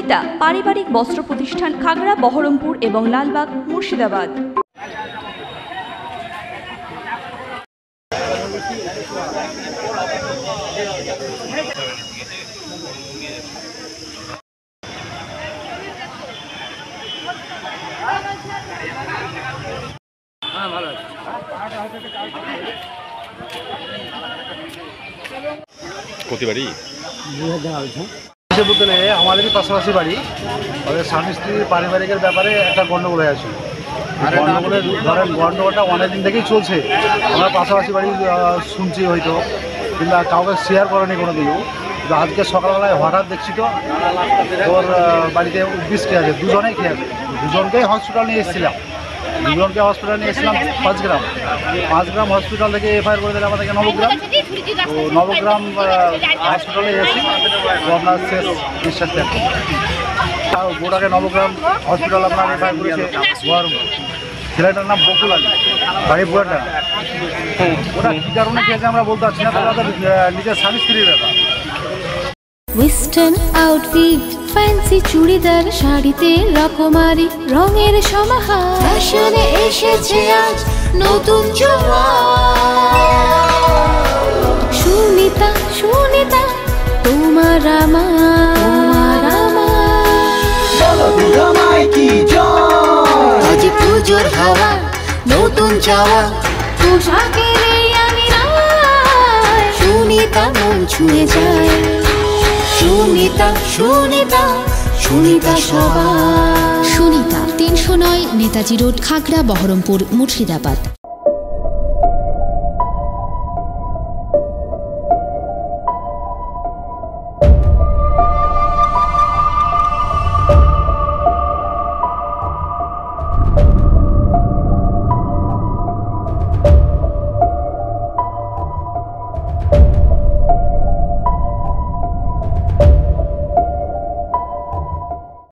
সুনিতা পারিবারিক বস্ত্র প্রতিষ্ঠান, খাগড়া, বহরমপুর এবং লালবাগ, মুর্শিদাবাদ। প্রতিবারই বলতে আমাদেরই পাশাপাশি বাড়ি, ওদের স্বামী স্ত্রীর পারিবারিকের ব্যাপারে একটা গণ্ডগোল হয়ে আছে। গণ্ডগোলের ধরেন গণ্ডগোলটা অনেকদিন থেকেই চলছে। আমরা পাশাপাশি বাড়ি শুনছি হয়তো, কিংবা কাউকে শেয়ার করেনি কোনো দিনও। কিন্তু আজকে সকালবেলায় হঠাৎ দেখছি তো ওর বাড়িতে বিষ খেয়ে আছে, দুজনেই খেয়ে আছে। দুজনকেই হসপিটাল নিয়ে এসেছিলাম, পাঁচ গ্রাম হসপিটাল থেকে এফআইআর করে দিলে আমাদেরকে নবগ্রাম। তো নবগ্রাম হসপিটালে এসেছি, তো আপনার শেষ বিশ্বাস দেখি গোটাকে নবগ্রাম হসপিটাল আপনার এফআইআর করেছে। ছেলেটার নাম বকুল আলী, বাড়ি বুয়াটা। ওটা কী কারণে খেয়েছে আমরা বলতে পারছি না, তারা নিজের স্বামী স্ত্রীর ব্যাপার। ওয়েস্টার্ন আউটফিট, ফ্যান্সি চুড়িদার, শাড়িতে রকমারি রঙের সমাহার, ফ্যাশনে এসেছে আজ নতুন সুনিতা, সুনিতা তোমার আমার আজ পুজোর হাওয়া, নতুন চাওয়া পোশাকের আমি সুনিতা মন ছুঁয়ে যায়। সুনিতা, সুনিতা, সুনিতা সবার। সুনিতা 309 নেতাজি রোড, খাগড়া, বহরমপুর, মুর্শিদাবাদ।